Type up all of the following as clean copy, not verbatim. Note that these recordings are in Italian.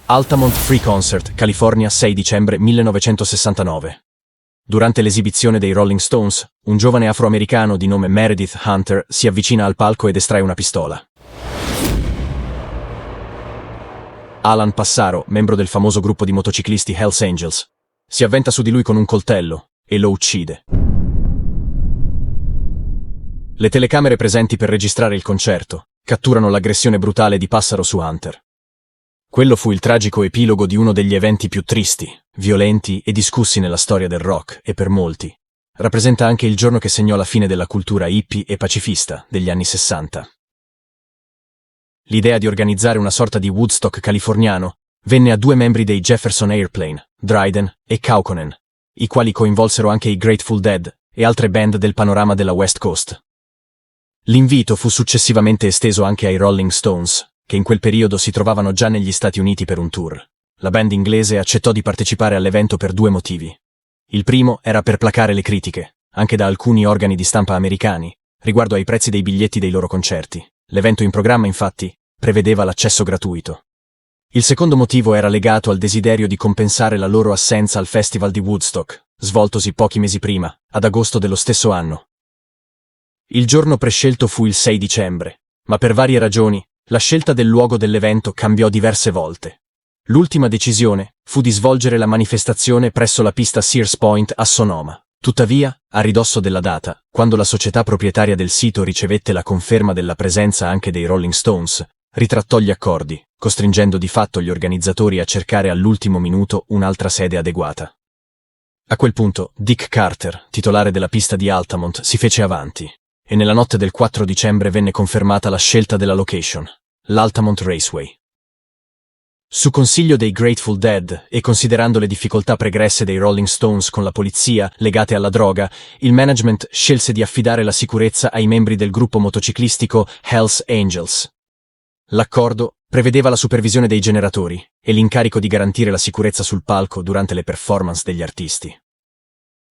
Altamont Free Concert, California, 6 dicembre 1969. Durante l'esibizione dei Rolling Stones, un giovane afroamericano di nome Meredith Hunter si avvicina al palco ed estrae una pistola. Alan Passaro, membro del famoso gruppo di motociclisti Hells Angels, si avventa su di lui con un coltello e lo uccide. Le telecamere presenti per registrare il concerto catturano l'aggressione brutale di Passaro su Hunter. Quello fu il tragico epilogo di uno degli eventi più tristi, violenti e discussi nella storia del rock e per molti rappresenta anche il giorno che segnò la fine della cultura hippie e pacifista degli anni 60. L'idea di organizzare una sorta di Woodstock californiano venne a due membri dei Jefferson Airplane, Dryden e Kaukonen, i quali coinvolsero anche i Grateful Dead e altre band del panorama della West Coast. L'invito fu successivamente esteso anche ai Rolling Stones, che in quel periodo si trovavano già negli Stati Uniti per un tour. La band inglese accettò di partecipare all'evento per due motivi. Il primo era per placare le critiche, anche da alcuni organi di stampa americani, riguardo ai prezzi dei biglietti dei loro concerti. L'evento in programma, infatti, prevedeva l'accesso gratuito. Il secondo motivo era legato al desiderio di compensare la loro assenza al Festival di Woodstock, svoltosi pochi mesi prima, ad agosto dello stesso anno. Il giorno prescelto fu il 6 dicembre, ma per varie ragioni, la scelta del luogo dell'evento cambiò diverse volte. L'ultima decisione fu di svolgere la manifestazione presso la pista Sears Point a Sonoma. Tuttavia, a ridosso della data, quando la società proprietaria del sito ricevette la conferma della presenza anche dei Rolling Stones, ritrattò gli accordi, costringendo di fatto gli organizzatori a cercare all'ultimo minuto un'altra sede adeguata. A quel punto, Dick Carter, titolare della pista di Altamont, si fece avanti, e nella notte del 4 dicembre venne confermata la scelta della location, l'Altamont Raceway. Su consiglio dei Grateful Dead e considerando le difficoltà pregresse dei Rolling Stones con la polizia legate alla droga, il management scelse di affidare la sicurezza ai membri del gruppo motociclistico Hells Angels. L'accordo prevedeva la supervisione dei generatori e l'incarico di garantire la sicurezza sul palco durante le performance degli artisti.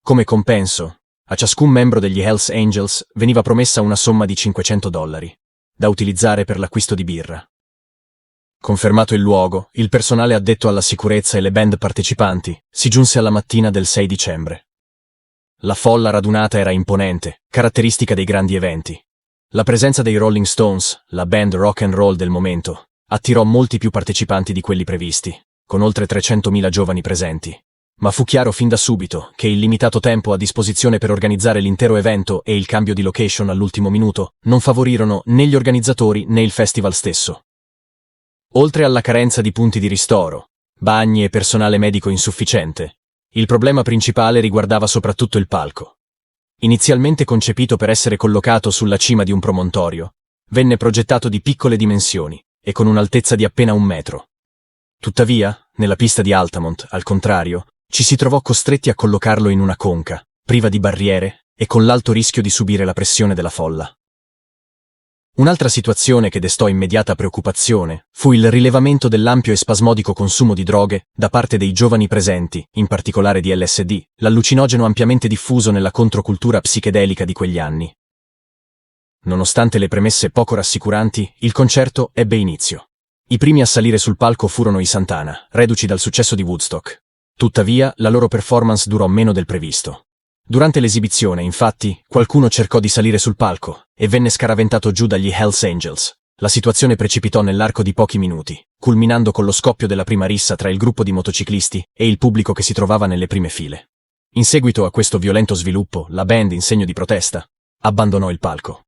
Come compenso, a ciascun membro degli Hells Angels veniva promessa una somma di $500, da utilizzare per l'acquisto di birra. Confermato il luogo, il personale addetto alla sicurezza e le band partecipanti si giunse alla mattina del 6 dicembre. La folla radunata era imponente, caratteristica dei grandi eventi. La presenza dei Rolling Stones, la band rock and roll del momento, attirò molti più partecipanti di quelli previsti, con oltre 300.000 giovani presenti. Ma fu chiaro fin da subito che il limitato tempo a disposizione per organizzare l'intero evento e il cambio di location all'ultimo minuto non favorirono né gli organizzatori né il festival stesso. Oltre alla carenza di punti di ristoro, bagni e personale medico insufficiente, il problema principale riguardava soprattutto il palco. Inizialmente concepito per essere collocato sulla cima di un promontorio, venne progettato di piccole dimensioni e con un'altezza di appena 1 metro. Tuttavia, nella pista di Altamont, al contrario, ci si trovò costretti a collocarlo in una conca, priva di barriere e con l'alto rischio di subire la pressione della folla. Un'altra situazione che destò immediata preoccupazione fu il rilevamento dell'ampio e spasmodico consumo di droghe da parte dei giovani presenti, in particolare di LSD, l'allucinogeno ampiamente diffuso nella controcultura psichedelica di quegli anni. Nonostante le premesse poco rassicuranti, il concerto ebbe inizio. I primi a salire sul palco furono i Santana, reduci dal successo di Woodstock. Tuttavia, la loro performance durò meno del previsto. Durante l'esibizione, infatti, qualcuno cercò di salire sul palco e venne scaraventato giù dagli Hells Angels. La situazione precipitò nell'arco di pochi minuti, culminando con lo scoppio della prima rissa tra il gruppo di motociclisti e il pubblico che si trovava nelle prime file. In seguito a questo violento sviluppo, la band, in segno di protesta, abbandonò il palco.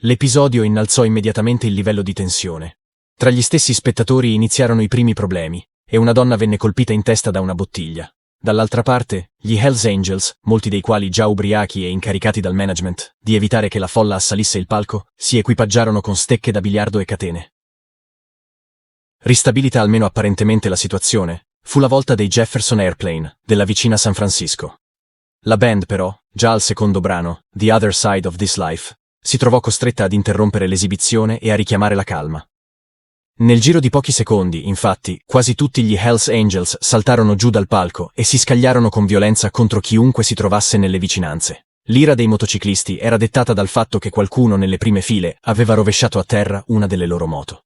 L'episodio innalzò immediatamente il livello di tensione. Tra gli stessi spettatori iniziarono i primi problemi, e una donna venne colpita in testa da una bottiglia. Dall'altra parte, gli Hells Angels, molti dei quali già ubriachi e incaricati dal management di evitare che la folla assalisse il palco, si equipaggiarono con stecche da biliardo e catene. Ristabilita almeno apparentemente la situazione, fu la volta dei Jefferson Airplane, della vicina San Francisco. La band però, già al secondo brano, The Other Side of This Life, si trovò costretta ad interrompere l'esibizione e a richiamare la calma. Nel giro di pochi secondi, infatti, quasi tutti gli Hells Angels saltarono giù dal palco e si scagliarono con violenza contro chiunque si trovasse nelle vicinanze. L'ira dei motociclisti era dettata dal fatto che qualcuno nelle prime file aveva rovesciato a terra una delle loro moto.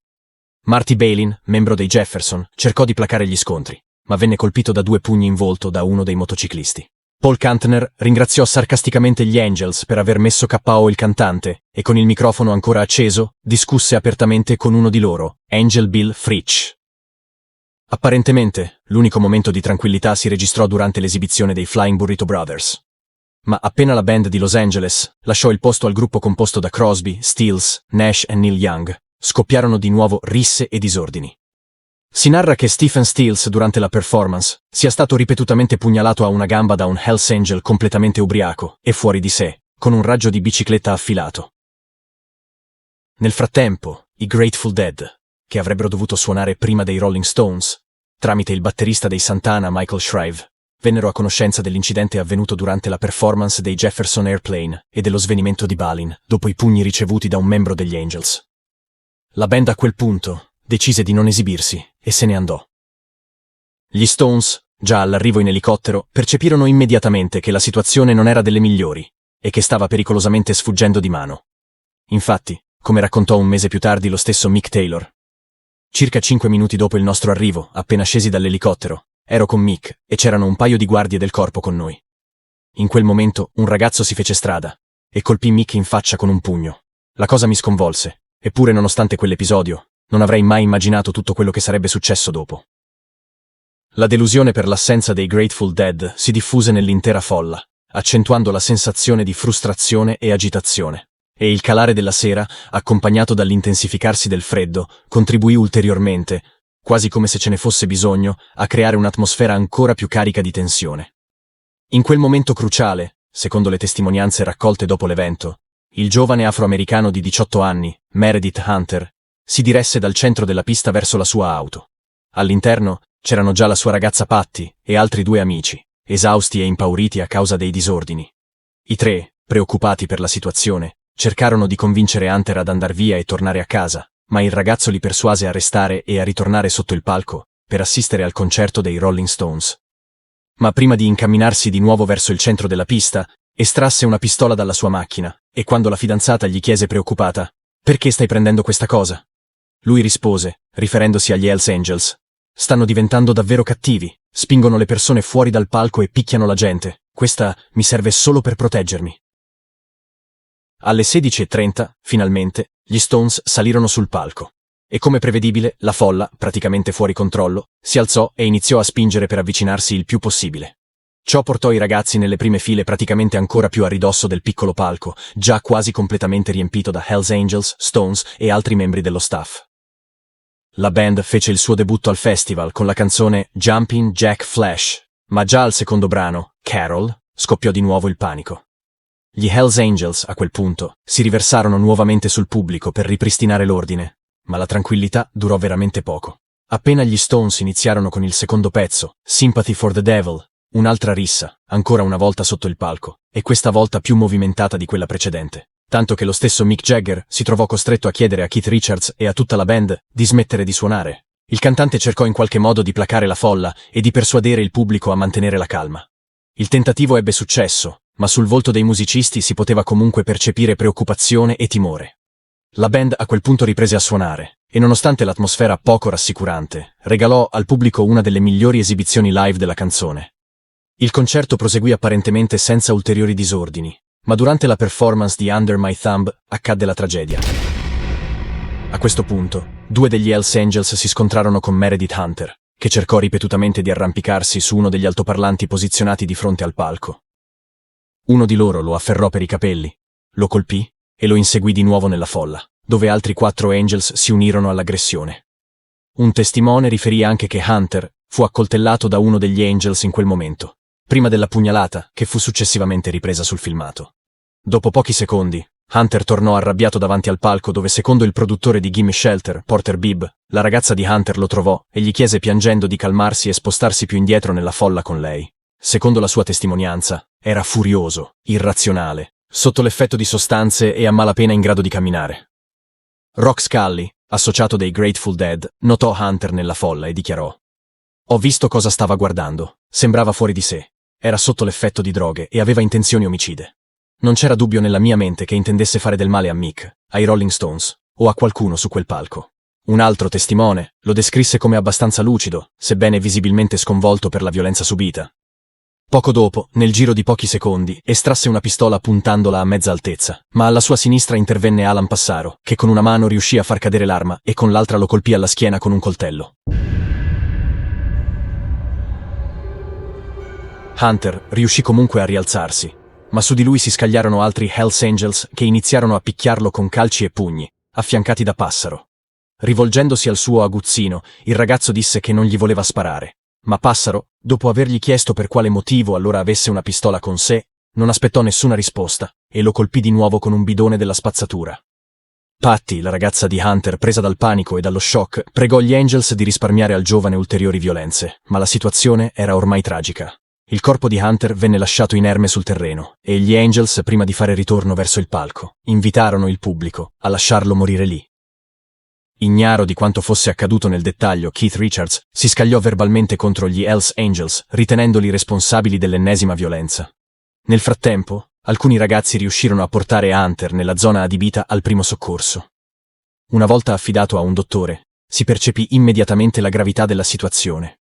Marty Balin, membro dei Jefferson, cercò di placare gli scontri, ma venne colpito da 2 pugni in volto da uno dei motociclisti. Paul Kantner ringraziò sarcasticamente gli Angels per aver messo KO il cantante e con il microfono ancora acceso discusse apertamente con uno di loro, Angel Bill Fritsch. Apparentemente, l'unico momento di tranquillità si registrò durante l'esibizione dei Flying Burrito Brothers. Ma appena la band di Los Angeles lasciò il posto al gruppo composto da Crosby, Stills, Nash e Neil Young, scoppiarono di nuovo risse e disordini. Si narra che Stephen Stills durante la performance sia stato ripetutamente pugnalato a una gamba da un Hells Angel completamente ubriaco e fuori di sé, con un raggio di bicicletta affilato. Nel frattempo, i Grateful Dead, che avrebbero dovuto suonare prima dei Rolling Stones, tramite il batterista dei Santana Michael Shrive, vennero a conoscenza dell'incidente avvenuto durante la performance dei Jefferson Airplane e dello svenimento di Balin dopo i pugni ricevuti da un membro degli Angels. La band a quel punto decise di non esibirsi e se ne andò. Gli Stones, già all'arrivo in elicottero, percepirono immediatamente che la situazione non era delle migliori e che stava pericolosamente sfuggendo di mano. Infatti, come raccontò un mese più tardi lo stesso Mick Taylor, circa 5 minuti dopo il nostro arrivo, appena scesi dall'elicottero, ero con Mick e c'erano un paio di guardie del corpo con noi. In quel momento un ragazzo si fece strada e colpì Mick in faccia con un pugno. La cosa mi sconvolse, eppure nonostante quell'episodio, non avrei mai immaginato tutto quello che sarebbe successo dopo. La delusione per l'assenza dei Grateful Dead si diffuse nell'intera folla, accentuando la sensazione di frustrazione e agitazione. E il calare della sera, accompagnato dall'intensificarsi del freddo, contribuì ulteriormente, quasi come se ce ne fosse bisogno, a creare un'atmosfera ancora più carica di tensione. In quel momento cruciale, secondo le testimonianze raccolte dopo l'evento, il giovane afroamericano di 18 anni, Meredith Hunter, si diresse dal centro della pista verso la sua auto. All'interno c'erano già la sua ragazza Patty e altri 2 amici, esausti e impauriti a causa dei disordini. I 3, preoccupati per la situazione, cercarono di convincere Hunter ad andar via e tornare a casa, ma il ragazzo li persuase a restare e a ritornare sotto il palco per assistere al concerto dei Rolling Stones. Ma prima di incamminarsi di nuovo verso il centro della pista, estrasse una pistola dalla sua macchina e quando la fidanzata gli chiese preoccupata: «Perché stai prendendo questa cosa?» Lui rispose, riferendosi agli Hells Angels: «Stanno diventando davvero cattivi, spingono le persone fuori dal palco e picchiano la gente. Questa mi serve solo per proteggermi». Alle 16:30, finalmente, gli Stones salirono sul palco. E come prevedibile, la folla, praticamente fuori controllo, si alzò e iniziò a spingere per avvicinarsi il più possibile. Ciò portò i ragazzi nelle prime file praticamente ancora più a ridosso del piccolo palco, già quasi completamente riempito da Hells Angels, Stones e altri membri dello staff. La band fece il suo debutto al festival con la canzone Jumpin' Jack Flash, ma già al secondo brano, Carol, scoppiò di nuovo il panico. Gli Hells Angels, a quel punto, si riversarono nuovamente sul pubblico per ripristinare l'ordine, ma la tranquillità durò veramente poco. Appena gli Stones iniziarono con il secondo pezzo, Sympathy for the Devil, un'altra rissa, ancora una volta sotto il palco, e questa volta più movimentata di quella precedente, tanto che lo stesso Mick Jagger si trovò costretto a chiedere a Keith Richards e a tutta la band di smettere di suonare. Il cantante cercò in qualche modo di placare la folla e di persuadere il pubblico a mantenere la calma. Il tentativo ebbe successo, ma sul volto dei musicisti si poteva comunque percepire preoccupazione e timore. La band a quel punto riprese a suonare, e nonostante l'atmosfera poco rassicurante, regalò al pubblico una delle migliori esibizioni live della canzone. Il concerto proseguì apparentemente senza ulteriori disordini, ma durante la performance di Under My Thumb accadde la tragedia. A questo punto, 2 degli Hells Angels si scontrarono con Meredith Hunter, che cercò ripetutamente di arrampicarsi su uno degli altoparlanti posizionati di fronte al palco. Uno di loro lo afferrò per i capelli, lo colpì e lo inseguì di nuovo nella folla, dove altri 4 Angels si unirono all'aggressione. Un testimone riferì anche che Hunter fu accoltellato da uno degli Angels in quel momento, prima della pugnalata che fu successivamente ripresa sul filmato. Dopo pochi secondi, Hunter tornò arrabbiato davanti al palco dove, secondo il produttore di Gimme Shelter, Porter Bibb, la ragazza di Hunter lo trovò e gli chiese piangendo di calmarsi e spostarsi più indietro nella folla con lei. Secondo la sua testimonianza, era furioso, irrazionale, sotto l'effetto di sostanze e a malapena in grado di camminare. Rock Scully, associato dei Grateful Dead, notò Hunter nella folla e dichiarò: «Ho visto cosa stava guardando, sembrava fuori di sé, era sotto l'effetto di droghe e aveva intenzioni omicide. Non c'era dubbio nella mia mente che intendesse fare del male a Mick, ai Rolling Stones, o a qualcuno su quel palco. Un altro testimone lo descrisse come abbastanza lucido, sebbene visibilmente sconvolto per la violenza subita. Poco dopo, nel giro di pochi secondi, estrasse una pistola puntandola a mezza altezza, ma alla sua sinistra intervenne Alan Passaro, che con una mano riuscì a far cadere l'arma e con l'altra lo colpì alla schiena con un coltello. Hunter riuscì comunque a rialzarsi, ma su di lui si scagliarono altri Hells Angels che iniziarono a picchiarlo con calci e pugni, affiancati da Passaro. Rivolgendosi al suo aguzzino, il ragazzo disse che non gli voleva sparare, ma Passaro, dopo avergli chiesto per quale motivo allora avesse una pistola con sé, non aspettò nessuna risposta e lo colpì di nuovo con un bidone della spazzatura. Patty, la ragazza di Hunter, presa dal panico e dallo shock, pregò gli Angels di risparmiare al giovane ulteriori violenze, ma la situazione era ormai tragica. Il corpo di Hunter venne lasciato inerme sul terreno e gli Angels, prima di fare ritorno verso il palco, invitarono il pubblico a lasciarlo morire lì. Ignaro di quanto fosse accaduto nel dettaglio, Keith Richards si scagliò verbalmente contro gli Hells Angels, ritenendoli responsabili dell'ennesima violenza. Nel frattempo, alcuni ragazzi riuscirono a portare Hunter nella zona adibita al primo soccorso. Una volta affidato a un dottore, si percepì immediatamente la gravità della situazione.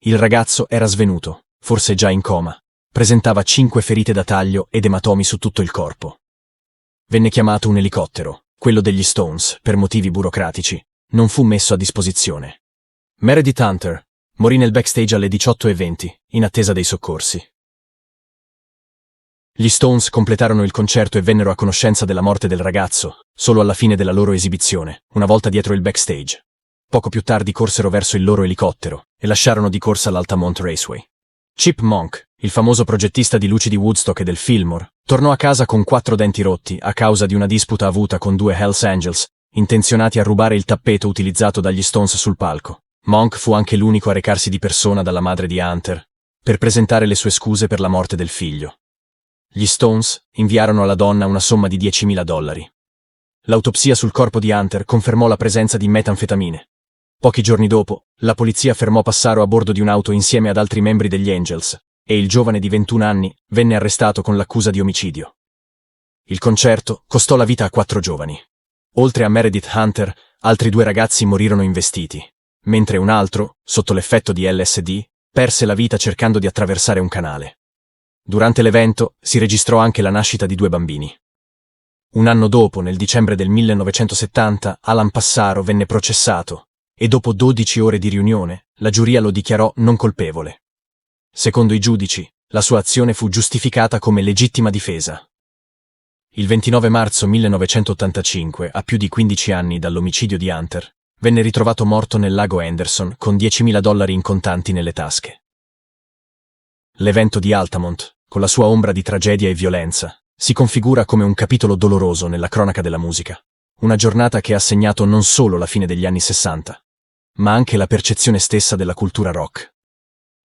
Il ragazzo era svenuto, forse già in coma, presentava 5 ferite da taglio ed ematomi su tutto il corpo. Venne chiamato un elicottero. Quello degli Stones, per motivi burocratici, non fu messo a disposizione. Meredith Hunter morì nel backstage alle 18:20, in attesa dei soccorsi. Gli Stones completarono il concerto e vennero a conoscenza della morte del ragazzo, solo alla fine della loro esibizione, una volta dietro il backstage. Poco più tardi corsero verso il loro elicottero e lasciarono di corsa l'Altamont Raceway. Chip Monk, il famoso progettista di luci di Woodstock e del Fillmore, tornò a casa con 4 denti rotti a causa di una disputa avuta con 2 Hells Angels, intenzionati a rubare il tappeto utilizzato dagli Stones sul palco. Monk fu anche l'unico a recarsi di persona dalla madre di Hunter, per presentare le sue scuse per la morte del figlio. Gli Stones inviarono alla donna una somma di $10.000. L'autopsia sul corpo di Hunter confermò la presenza di metanfetamine. Pochi giorni dopo, la polizia fermò Passaro a bordo di un'auto insieme ad altri membri degli Angels, e il giovane di 21 anni venne arrestato con l'accusa di omicidio. Il concerto costò la vita a 4 giovani. Oltre a Meredith Hunter, altri 2 ragazzi morirono investiti, mentre un altro, sotto l'effetto di LSD, perse la vita cercando di attraversare un canale. Durante l'evento si registrò anche la nascita di 2 bambini. Un anno dopo, nel dicembre del 1970, Alan Passaro venne processato e dopo 12 ore di riunione, la giuria lo dichiarò non colpevole. Secondo i giudici, la sua azione fu giustificata come legittima difesa. Il 29 marzo 1985, a più di 15 anni dall'omicidio di Hunter, venne ritrovato morto nel lago Anderson con $10.000 in contanti nelle tasche. L'evento di Altamont, con la sua ombra di tragedia e violenza, si configura come un capitolo doloroso nella cronaca della musica, una giornata che ha segnato non solo la fine degli anni 60, ma anche la percezione stessa della cultura rock.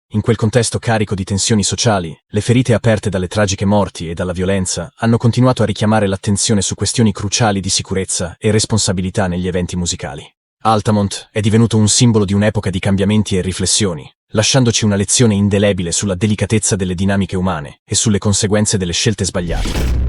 In quel contesto carico di tensioni sociali, le ferite aperte dalle tragiche morti e dalla violenza hanno continuato a richiamare l'attenzione su questioni cruciali di sicurezza e responsabilità negli eventi musicali. Altamont è divenuto un simbolo di un'epoca di cambiamenti e riflessioni, lasciandoci una lezione indelebile sulla delicatezza delle dinamiche umane e sulle conseguenze delle scelte sbagliate.